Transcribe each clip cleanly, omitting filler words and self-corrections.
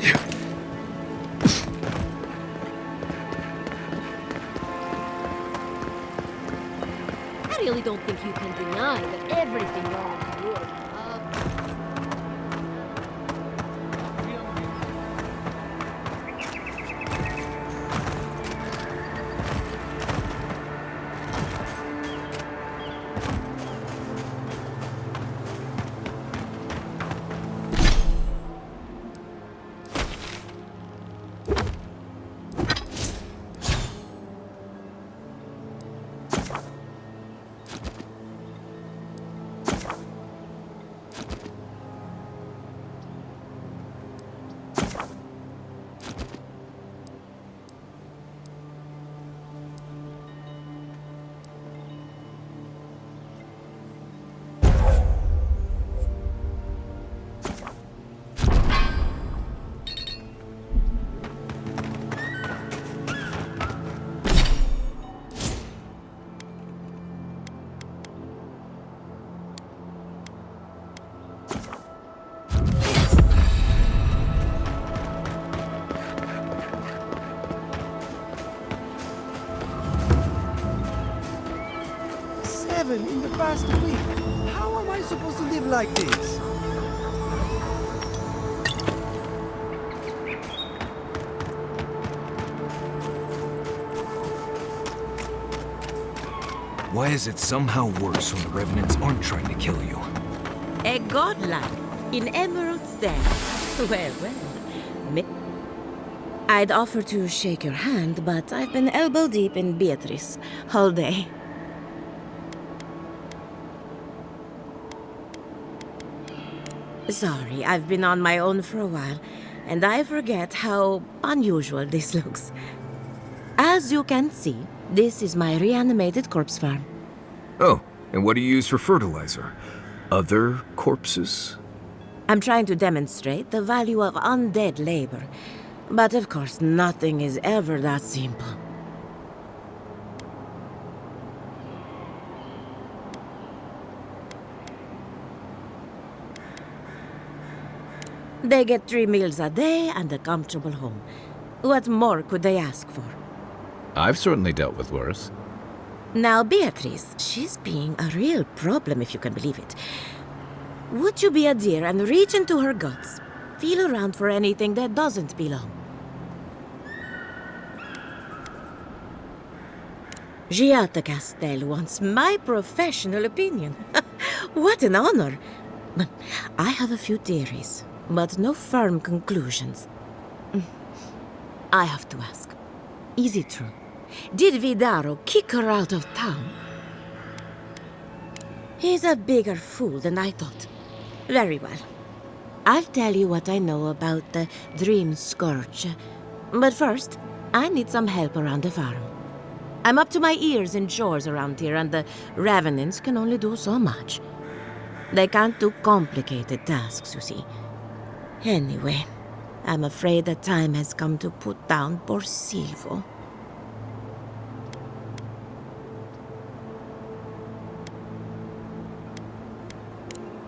I really don't think you can deny that everything wrong with your In the past week. How am I supposed to live like this? Why is it somehow worse when the Revenants aren't trying to kill you? A godlike in Emerald's den. Well, I'd offer to shake your hand, but I've been elbow deep in Beatrice all day. Sorry, I've been on my own for a while, and I forget how unusual this looks. As you can see, this is my reanimated corpse farm. Oh, and what do you use for fertilizer? Other corpses? I'm trying to demonstrate the value of undead labor, but of course nothing is ever that simple. They get 3 meals a day and a comfortable home. What more could they ask for? I've certainly dealt with worse. Now, Beatrice, she's being a real problem, if you can believe it. Would you be a dear and reach into her guts? Feel around for anything that doesn't belong. Giata Castel wants my professional opinion. What an honor! I have a few theories, but no firm conclusions. I have to ask, is it true? Did Vidaro kick her out of town? He's a bigger fool than I thought. Very well. I'll tell you what I know about the Dream Scourge. But first, I need some help around the farm. I'm up to my ears in chores around here, and the Revenants can only do so much. They can't do complicated tasks, you see. Anyway, I'm afraid the time has come to put down poor Silvo.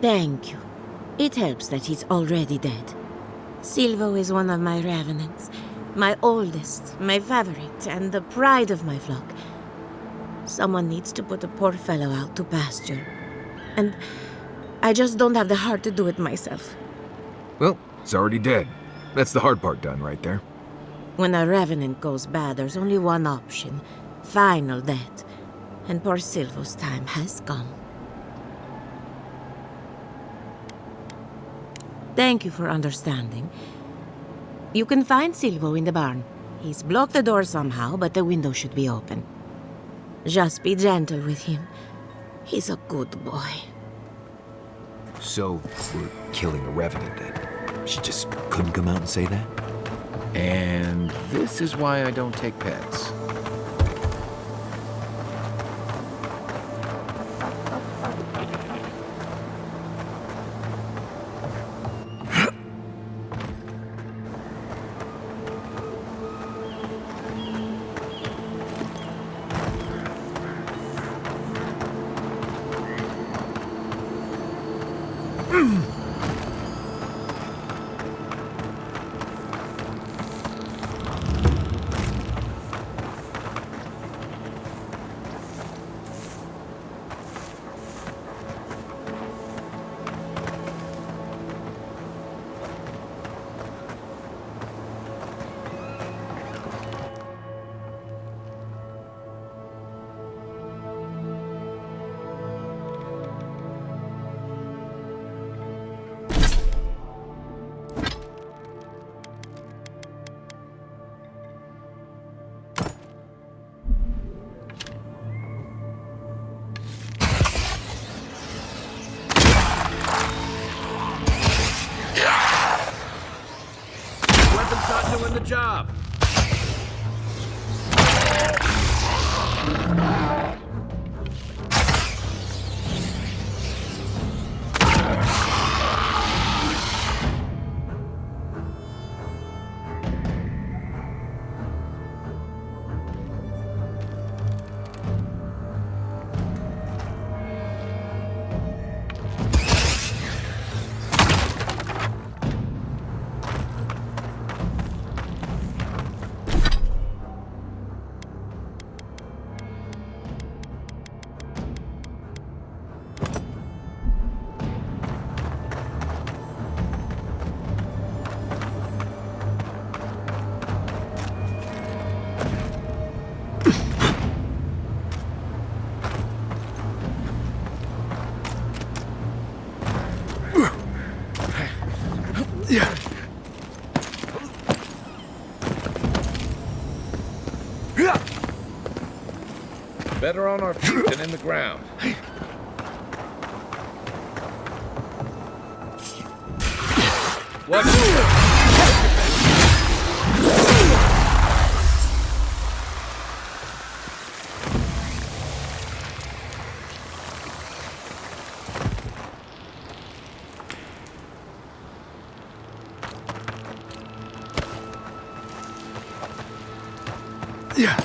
Thank you. It helps that he's already dead. Silvo is one of my Revenants. My oldest, my favorite, and the pride of my flock. Someone needs to put a poor fellow out to pasture. And I just don't have the heart to do it myself. Well, it's already dead. That's the hard part done right there. When a Revenant goes bad, there's only one option. Final death. And poor Silvo's time has come. Thank you for understanding. You can find Silvo in the barn. He's blocked the door somehow, but the window should be open. Just be gentle with him. He's a good boy. So, we're killing a Revenant then? She just couldn't come out and say that? And this is why I don't take pets. doing the job. Better on our feet than in the ground. Watch Yeah.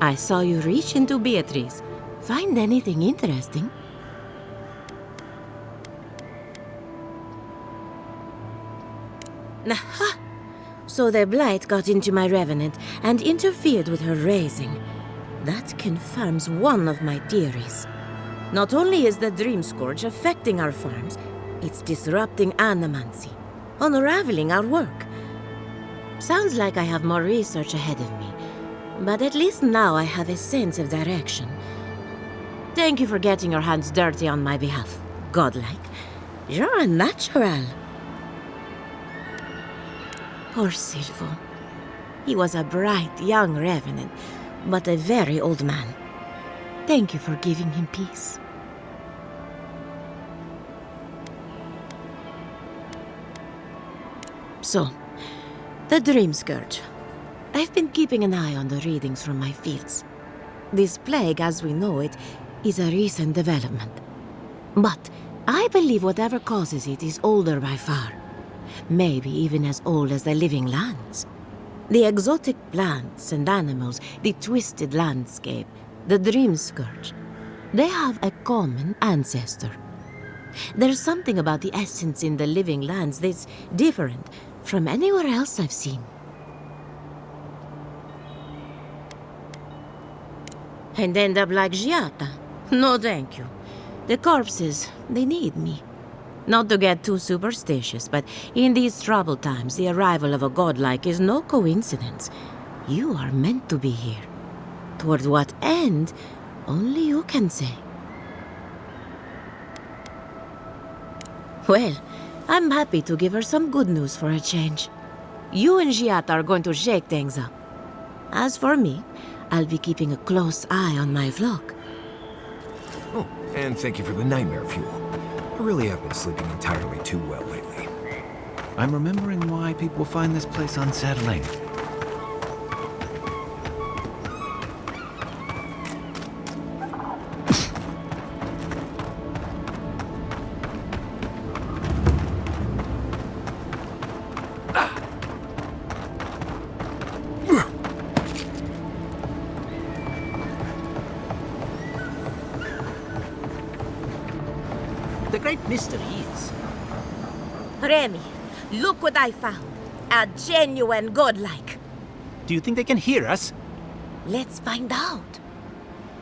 I saw you reach into Beatrice. Find anything interesting? Aha! So the blight got into my revenant and interfered with her raising. That confirms one of my theories. Not only is the Dream Scourge affecting our farms, it's disrupting animancy, unraveling our work. Sounds like I have more research ahead of me, but at least now I have a sense of direction. Thank you for getting your hands dirty on my behalf, godlike. You're a natural. Poor Silvo. He was a bright young revenant, but a very old man. Thank you for giving him peace. So, the Dream Scourge. I've been keeping an eye on the readings from my fields. This plague, as we know it, is a recent development. But I believe whatever causes it is older by far. Maybe even as old as the living lands. The exotic plants and animals, the twisted landscape, the Dream Scourge. They have a common ancestor. There's something about the essence in the living lands that's different from anywhere else I've seen. And end up like Giata? No, thank you. The corpses, they need me. Not to get too superstitious, but in these troubled times, the arrival of a godlike is no coincidence. You are meant to be here. Toward what end, only you can say. Well, I'm happy to give her some good news for a change. You and Giata are going to shake things up. As for me, I'll be keeping a close eye on my flock. Oh, and thank you for the nightmare fuel. I really have been sleeping entirely too well lately. I'm remembering why people find this place unsettling. The great mystery is... Remy, look what I found. A genuine godlike. Do you think they can hear us? Let's find out.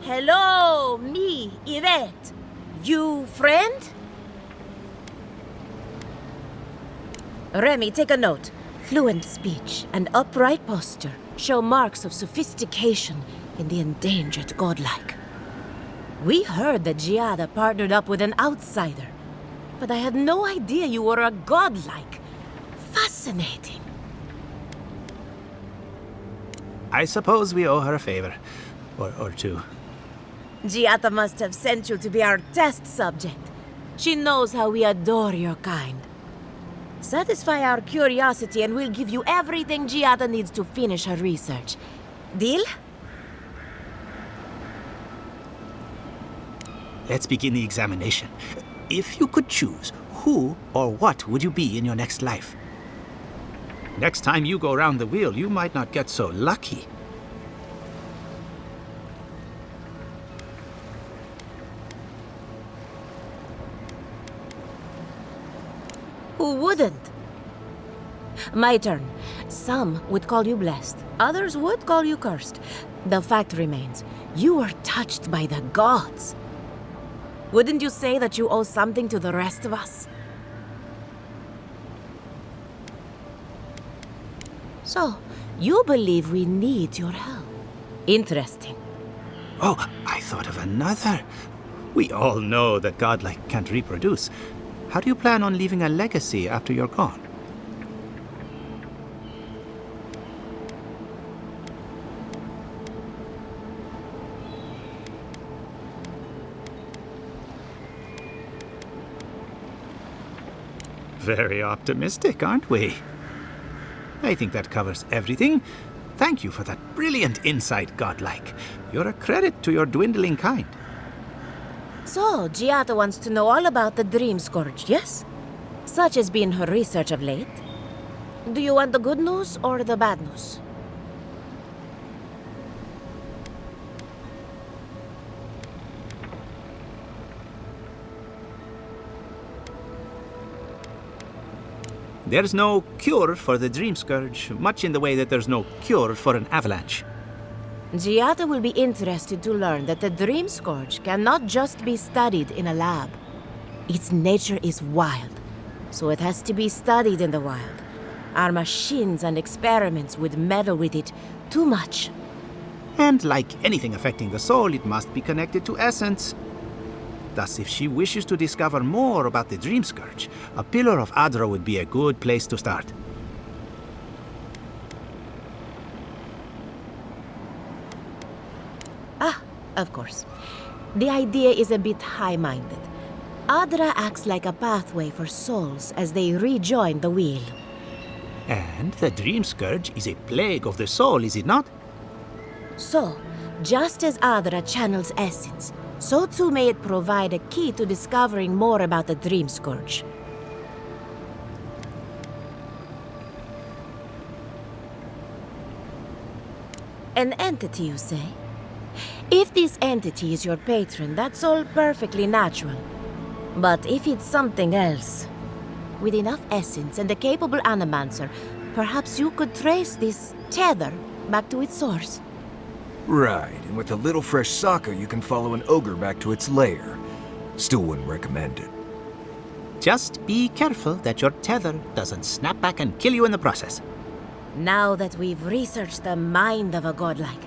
Hello, me, Yvette. You friend? Remy, take a note. Fluent speech and upright posture show marks of sophistication in the endangered godlike. We heard that Giada partnered up with an outsider, but I had no idea you were a godlike. Fascinating. I suppose we owe her a favor. Or two. Giada must have sent you to be our test subject. She knows how we adore your kind. Satisfy our curiosity and we'll give you everything Giada needs to finish her research. Deal? Let's begin the examination. If you could choose, who or what would you be in your next life? Next time you go round the wheel, you might not get so lucky. Who wouldn't? My turn. Some would call you blessed. Others would call you cursed. The fact remains, you were touched by the gods. Wouldn't you say that you owe something to the rest of us? So, you believe we need your help. Interesting. Oh, I thought of another. We all know that godlike can't reproduce. How do you plan on leaving a legacy after you're gone? Very optimistic, aren't we? I think that covers everything. Thank you for that brilliant insight, godlike. You're a credit to your dwindling kind. So, Giada wants to know all about the Dream Scourge, yes? Such has been her research of late. Do you want the good news or the bad news? There's no cure for the Dream Scourge, much in the way that there's no cure for an avalanche. Giada will be interested to learn that the Dream Scourge cannot just be studied in a lab. Its nature is wild, so it has to be studied in the wild. Our machines and experiments would meddle with it too much. And like anything affecting the soul, it must be connected to essence. Thus, if she wishes to discover more about the Dream Scourge, a Pillar of Adra would be a good place to start. Ah, of course. The idea is a bit high-minded. Adra acts like a pathway for souls as they rejoin the wheel. And the Dream Scourge is a plague of the soul, is it not? So, just as Adra channels essence, so too may it provide a key to discovering more about the Dream Scourge. An entity, you say? If this entity is your patron, that's all perfectly natural. But if it's something else, with enough essence and a capable animancer, perhaps you could trace this tether back to its source. Right, and with a little fresh soccer, you can follow an ogre back to its lair. Still wouldn't recommend it. Just be careful that your tether doesn't snap back and kill you in the process. Now that we've researched the mind of a godlike,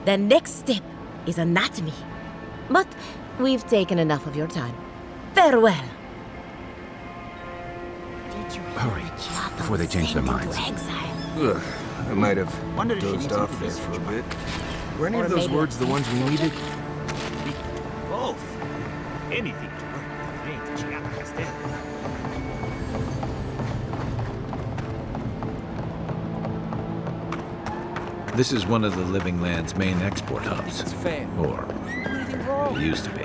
the next step is anatomy. But we've taken enough of your time. Farewell. Did you Hurry, before they change their minds. Exile? Ugh, I might have Wonder if she dozed needs off into there this. for a bit. Were any Or of those maybe words the ones we needed? Both. Anything to work with the brain that she has there. This is one of the Living Land's main export hubs. Or it used to be.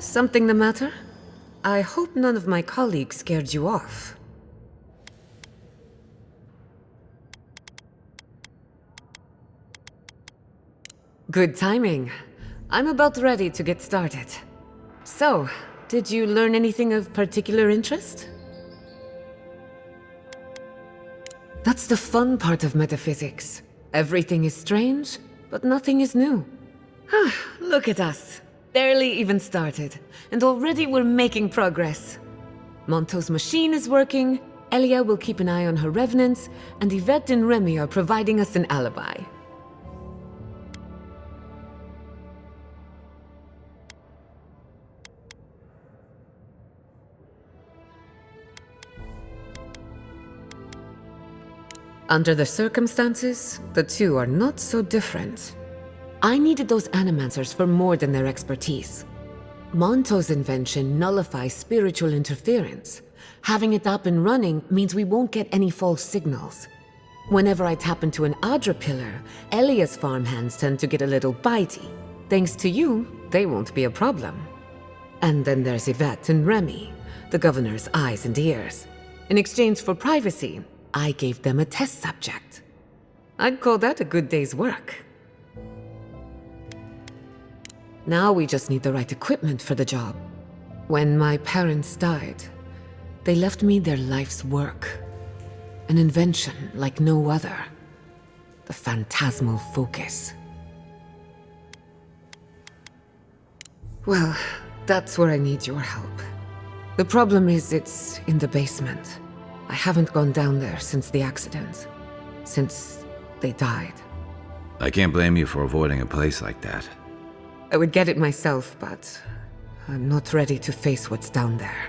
Something the matter? I hope none of my colleagues scared you off. Good timing. I'm about ready to get started. So, did you learn anything of particular interest? That's the fun part of metaphysics. Everything is strange, but nothing is new. Look at us. Barely even started, and already we're making progress. Monto's machine is working, Elia will keep an eye on her revenants, and Yvette and Remy are providing us an alibi. Under the circumstances, the two are not so different. I needed those animancers for more than their expertise. Monto's invention nullifies spiritual interference. Having it up and running means we won't get any false signals. Whenever I tap into an Adra pillar, Elia's farmhands tend to get a little bitey. Thanks to you, they won't be a problem. And then there's Yvette and Remy, the governor's eyes and ears. In exchange for privacy, I gave them a test subject. I'd call that a good day's work. Now we just need the right equipment for the job. When my parents died, they left me their life's work. An invention like no other. The phantasmal focus. Well, that's where I need your help. The problem is it's in the basement. I haven't gone down there since the accident. Since they died. I can't blame you for avoiding a place like that. I would get it myself, but I'm not ready to face what's down there.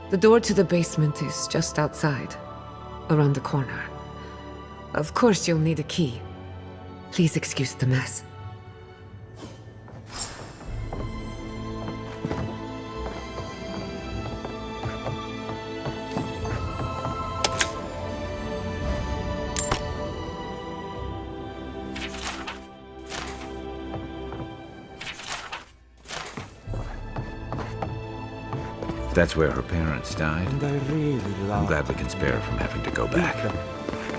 The door to the basement is just outside, around the corner. Of course you'll need a key. Please excuse the mess. That's where her parents died. And I really love I'm glad we can spare her from having to go back.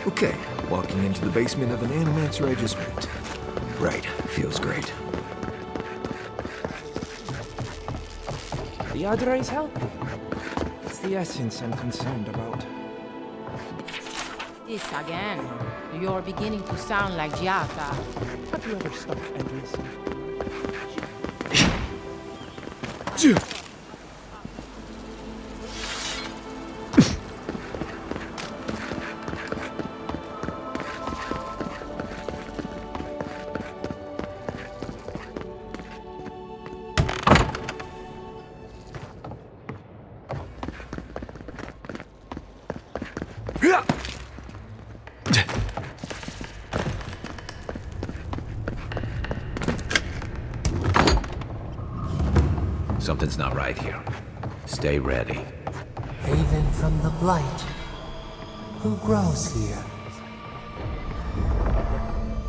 Okay, walking into the basement of an animancer I just met. Right, feels great. The Adra is healthy. It's the essence I'm concerned about. This again. You're beginning to sound like Giata. Have you ever stopped and listened? Something's not right here. Stay ready. Haven from the blight. Who grows here?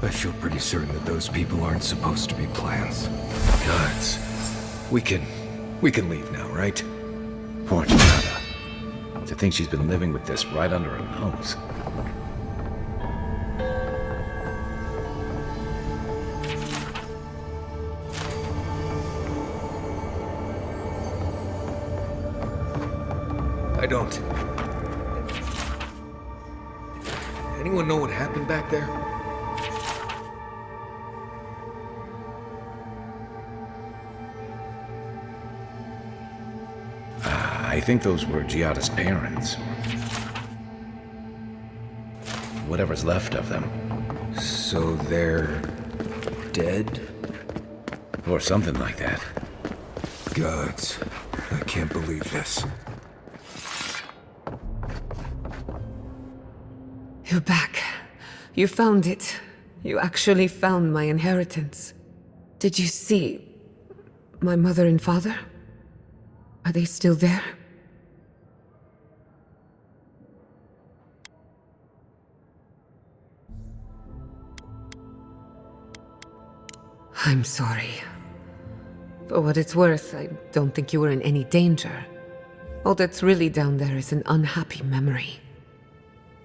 I feel pretty certain that those people aren't supposed to be plants. Gods. We can leave now, right? Poor Giada. To think she's been living with this right under her nose. I don't. Anyone know what happened back there? I think those were Giada's parents. Whatever's left of them. So they're dead? Or something like that. Gods. I can't believe this. You're back. You found it. You actually found my inheritance. Did you see my mother and father? Are they still there? I'm sorry. For what it's worth, I don't think you were in any danger. All that's really down there is an unhappy memory.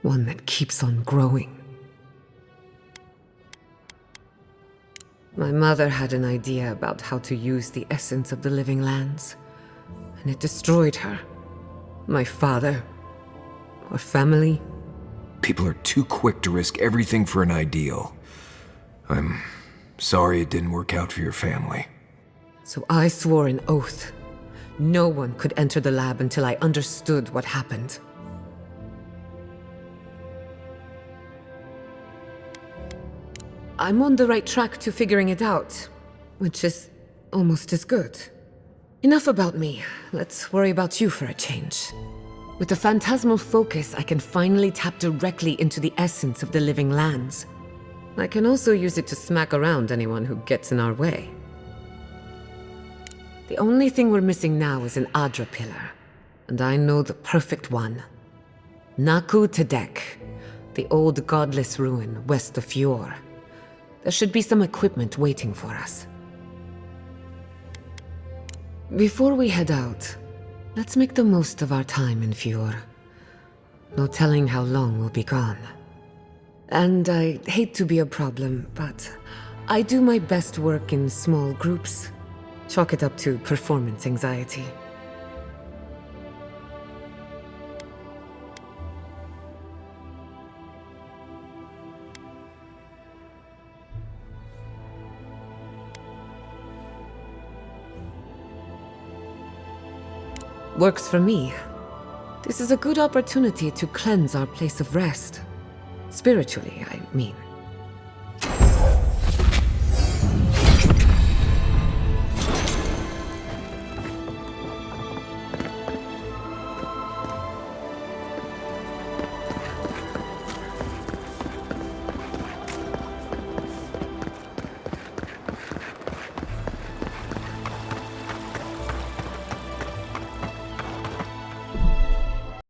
One that keeps on growing. My mother had an idea about how to use the essence of the living lands, and it destroyed her. My father. Our family. People are too quick to risk everything for an ideal. I'm sorry it didn't work out for your family. So I swore an oath. No one could enter the lab until I understood what happened. I'm on the right track to figuring it out, which is almost as good. Enough about me. Let's worry about you for a change. With the phantasmal focus, I can finally tap directly into the essence of the living lands. I can also use it to smack around anyone who gets in our way. The only thing we're missing now is an Adra pillar, and I know the perfect one. Naku Tedek, the old godless ruin west of Fjord. There should be some equipment waiting for us. Before we head out, let's make the most of our time in Fjord. No telling how long we'll be gone. And I hate to be a problem, but I do my best work in small groups. Chalk it up to performance anxiety. Works for me. This is a good opportunity to cleanse our place of rest. Spiritually, I mean.